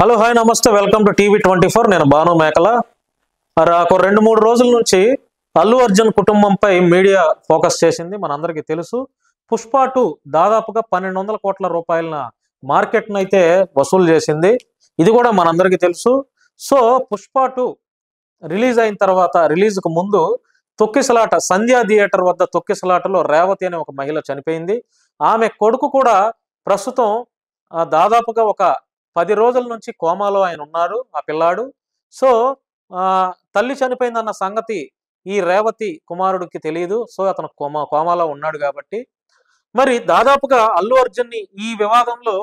Hello hi నమస్తే welcome to TV 24. నేను భాను మేకల. ఒక 2-3 రోజుల నుంచి అల్లు అర్జున్ కుటుంబంపై మీడియా ఫోకస్ చేసింది. మనందరికీ తెలుసు. పుష్ప 2 దాదాపుగా 1200 కోట్ల రూపాయల మార్కెట్ను అయితే వసూలు చేసింది. ఇది కూడా మనందరికీ తెలుసు. సో పుష్ప 2 రిలీజ్ అయిన తర్వాత, రిలీజ్కు ముందు తొక్కిసలాట సంధ్యా థియేటర్ వద్ద తొక్కిసలాటలో రేవతి అనే ఒక మహిళ చనిపోయింది. ఆమె కొడుకు కూడా ప్రస్తుతం దాదాపుగా ఒక 10 రోజుల నుంచి కోమాలో ఆయన ఉన్నారు, ఆ పిల్లాడు. సో తల్లి చనిపోయిందన్న సంగతి ఈ రేవతి కుమారుడికి తెలియదు. సో అతను కోమాలో ఉన్నాడు కాబట్టి మరి దాదాపుగా అల్లు అర్జున్ని ఈ వివాదంలో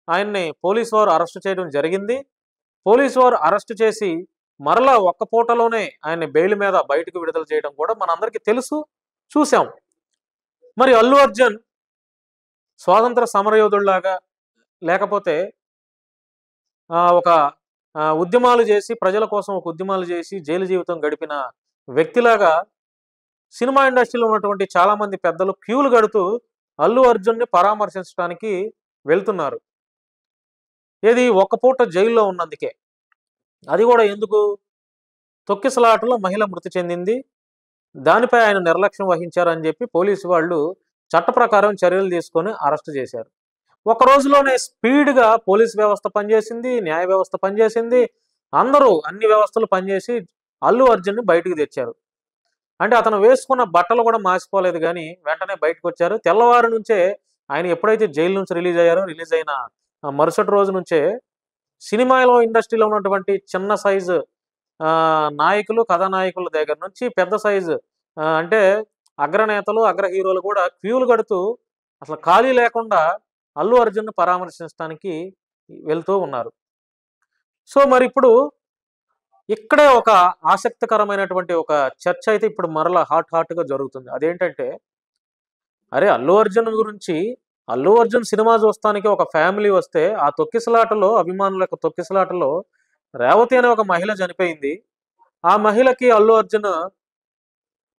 ఆయన్ని పోలీసు వారు అరెస్ట్ చేయడం జరిగింది. పోలీసు వారు అరెస్ట్ చేసి మరలా ఒక్క పూటలోనే ఆయన్ని బెయిల్ మీద బయటకు విడుదల చేయడం కూడా మనందరికీ తెలుసు, చూసాం. మరి అల్లు అర్జున్ స్వాతంత్ర సమరయోధుల్లాగా, లేకపోతే ఒక ఉద్యమాలు చేసి, ప్రజల కోసం ఒక ఉద్యమాలు చేసి జైలు జీవితం గడిపిన వ్యక్తిలాగా సినిమా ఇండస్ట్రీలో ఉన్నటువంటి చాలా మంది పెద్దలు క్యూలు కడుతూ అల్లు అర్జున్ని పరామర్శించడానికి వెళ్తున్నారు. ఏది ఒక్క పూట జైల్లో ఉన్నందుకే. అది కూడా ఎందుకు? తొక్కిసలాటలో మహిళ మృతి చెందింది, దానిపై ఆయన నిర్లక్ష్యం వహించారని చెప్పి పోలీసు వాళ్ళు చట్ట ప్రకారం చర్యలు తీసుకొని అరెస్ట్ చేశారు. ఒక రోజులోనే స్పీడ్గా పోలీస్ వ్యవస్థ పనిచేసింది, న్యాయ వ్యవస్థ పనిచేసింది, అందరూ అన్ని వ్యవస్థలు పనిచేసి అల్లు అర్జున్ని బయటకు తెచ్చారు. అంటే అతను వేసుకున్న బట్టలు కూడా మాసిపోలేదు, కానీ వెంటనే బయటకు వచ్చారు. తెల్లవారు నుంచే ఆయన ఎప్పుడైతే జైలు నుంచి రిలీజ్ అయ్యారో, రిలీజ్ అయిన మరుసటి రోజు నుంచే సినిమాలో ఇండస్ట్రీలో ఉన్నటువంటి చిన్న సైజు నాయకులు, కథానాయకుల దగ్గర నుంచి పెద్ద సైజు అంటే అగ్రనేతలు, అగ్ర హీరోలు కూడా క్యూలు కడుతూ అసలు ఖాళీ లేకుండా అల్లు అర్జున్ను పరామర్శించడానికి వెళ్తూ ఉన్నారు. సో మరి ఇప్పుడు ఇక్కడే ఒక ఆసక్తికరమైనటువంటి ఒక చర్చ అయితే ఇప్పుడు మరలా హాట్గా జరుగుతుంది. అదేంటంటే, అరే అల్లు అర్జున్ గురించి, అల్లు అర్జున్ సినిమా చూస్తానికి ఒక ఫ్యామిలీ వస్తే ఆ తొక్కిసలాటలో, అభిమానుల యొక్క తొక్కిసలాటలో రేవతి అనే ఒక మహిళ చనిపోయింది. ఆ మహిళకి అల్లు అర్జున్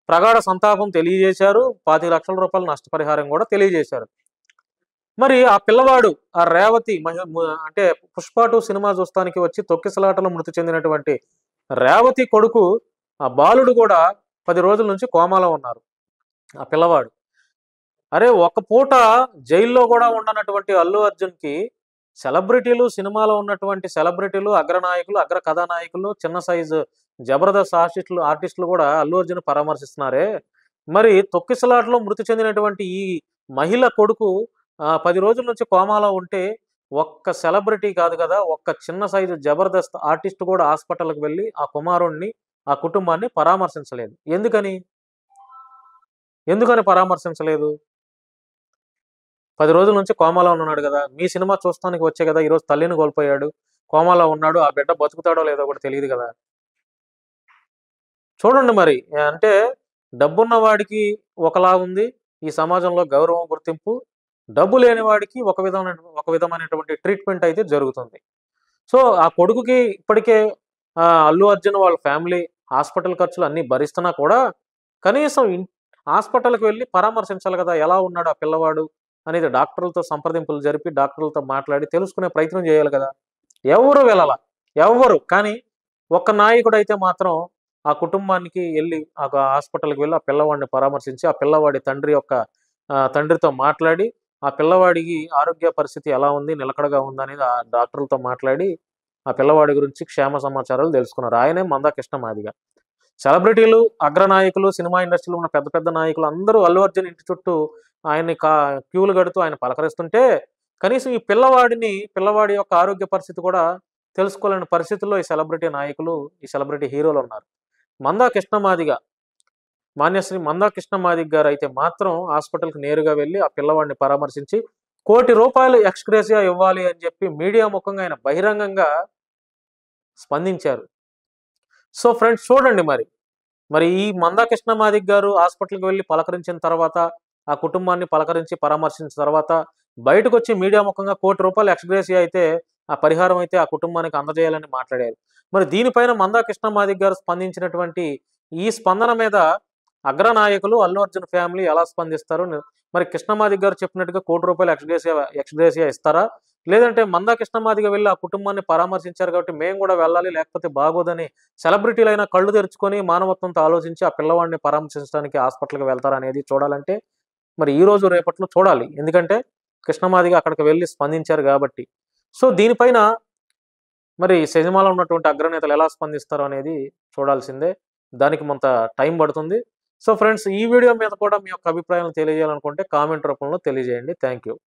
ప్రగాఢ సంతాపం తెలియజేశారు, 25 లక్షల రూపాయల నష్టపరిహారం కూడా తెలియజేశారు. మరి ఆ పిల్లవాడు, ఆ రేవతి అంటే పుష్ప 2 సినిమా చూస్తానికి వచ్చి తొక్కిసలాటలో మృతి చెందినటువంటి రేవతి కొడుకు, ఆ బాలుడు కూడా 10 రోజుల నుంచి కోమాలో ఉన్నారు, ఆ పిల్లవాడు. అరే ఒక పూట జైల్లో కూడా ఉండనటువంటి అల్లు అర్జున్కి సెలబ్రిటీలు, సినిమాలో ఉన్నటువంటి సెలబ్రిటీలు, అగ్రనాయకులు, అగ్ర కథానాయకులు, చిన్న సైజు జబర్దస్త్ ఆర్టిస్టులు కూడా అల్లు అర్జున్ పరామర్శిస్తున్నారే. మరి తొక్కిసలాటలో మృతి చెందినటువంటి ఈ మహిళ కొడుకు 10 రోజుల నుంచి కోమాలో ఉంటే ఒక్క సెలబ్రిటీ కాదు కదా, ఒక్క చిన్న సైజు జబర్దస్త్ ఆర్టిస్ట్ కూడా హాస్పిటల్కి వెళ్ళి ఆ కుమారుణ్ణి, ఆ కుటుంబాన్ని పరామర్శించలేదు. ఎందుకని పరామర్శించలేదు? 10 రోజుల నుంచి కోమాలో ఉన్నాడు కదా, మీ సినిమా చూస్తానికి వచ్చే కదా ఈరోజు తల్లిని కోల్పోయాడు, కోమాలో ఉన్నాడు, ఆ బిడ్డ బతుకుతాడో లేదో కూడా తెలియదు కదా. చూడండి మరి, అంటే డబ్బున్న వాడికి ఒకలా ఉంది ఈ సమాజంలో గౌరవం, గుర్తింపు. డబ్బు లేని వాడికి ఒక విధమైనటువంటి ట్రీట్మెంట్ అయితే జరుగుతుంది. సో ఆ కొడుకుకి ఇప్పటికే అల్లు అర్జున్ వాళ్ళ ఫ్యామిలీ హాస్పిటల్ ఖర్చులు అన్నీ భరిస్తున్నా కూడా కనీసం హాస్పిటల్కి వెళ్ళి పరామర్శించాలి కదా, ఎలా ఉన్నాడు ఆ పిల్లవాడు అనేది డాక్టర్లతో సంప్రదింపులు జరిపి, డాక్టర్లతో మాట్లాడి తెలుసుకునే ప్రయత్నం చేయాలి కదా. ఎవరు వెళ్ళాల, ఎవరు. కానీ ఒక్క నాయకుడు అయితే మాత్రం ఆ కుటుంబానికి వెళ్ళి, ఆ హాస్పిటల్కి వెళ్ళి ఆ పిల్లవాడిని పరామర్శించి, ఆ పిల్లవాడి తండ్రితో మాట్లాడి, ఆ పిల్లవాడికి ఆరోగ్య పరిస్థితి ఎలా ఉంది, నిలకడగా ఉందా అనేది ఆ డాక్టర్లతో మాట్లాడి ఆ పిల్లవాడి గురించి క్షేమ సమాచారాలు తెలుసుకున్నారు. ఆయనే మందాకృష్ణ మాదిగ. సెలబ్రిటీలు, అగ్రనాయకులు, సినిమా ఇండస్ట్రీలో ఉన్న పెద్ద పెద్ద నాయకులు అందరూ అల్లు అర్జున్ ఇంటి చుట్టూ ఆయన్ని క్యూలు కడుతూ ఆయన పలకరిస్తుంటే కనీసం ఈ పిల్లవాడి యొక్క ఆరోగ్య పరిస్థితి కూడా తెలుసుకోలేని పరిస్థితుల్లో ఈ సెలబ్రిటీ నాయకులు, ఈ సెలబ్రిటీ హీరోలు ఉన్నారు. మాన్యశ్రీ మందాకృష్ణ మాదిగ గారు అయితే మాత్రం హాస్పిటల్కి నేరుగా వెళ్ళి ఆ పిల్లవాడిని పరామర్శించి ₹1 కోటి ఎక్స్గ్రేసియా ఇవ్వాలి అని చెప్పి మీడియా ముఖంగా ఆయన బహిరంగంగా స్పందించారు. సో ఫ్రెండ్స్ చూడండి, మరి ఈ మందాకృష్ణ మాదిగ గారు హాస్పిటల్కి వెళ్ళి పలకరించిన తర్వాత, ఆ కుటుంబాన్ని పరామర్శించిన తర్వాత బయటకు వచ్చి మీడియా ముఖంగా ₹1 కోటి ఎక్స్గ్రేసియా అయితే, ఆ పరిహారం అయితే ఆ కుటుంబానికి అందజేయాలని మాట్లాడారు. మరి దీనిపైన మందాకృష్ణ మాదిగ గారు స్పందించినటువంటి ఈ స్పందన మీద అగ్రనాయకులు, అల్లు అర్జున్ ఫ్యామిలీ ఎలా స్పందిస్తారు? మరి కృష్ణమాదిగ గారు చెప్పినట్టుగా ₹1 కోటి ఎక్స్గ్రేసియా ఇస్తారా, లేదంటే మందాకృష్ణ మాదిగ వెళ్ళి ఆ కుటుంబాన్ని పరామర్శించారు కాబట్టి మేము కూడా వెళ్ళాలి, లేకపోతే బాగోదని సెలబ్రిటీలైనా కళ్ళు తెరుచుకొని మానవత్వంతో ఆలోచించి ఆ పిల్లవాడిని పరామర్శించడానికి హాస్పిటల్‌కి వెళ్తారనేది చూడాలంటే మరి ఈ రోజు రేపట్లో చూడాలి. ఎందుకంటే కృష్ణమాదిగ అక్కడికి వెళ్లి స్పందించారు గాబట్టి. సో, దీనిపైన మరి సినిమాలో ఉన్నటువంటి అగ్రనేతలు ఎలా స్పందిస్తారో అనేది చూడాల్సిందే. దానికి కొంత టైం పడుతుంది. సో, ఫ్రెండ్స్ ఈ వీడియో మీద కూడా మీ యొక్క అభిప్రాయాలను తెలియజేయాలనుకుంటే కామెంట్ రూపంలో తెలియజేయండి. Thank you.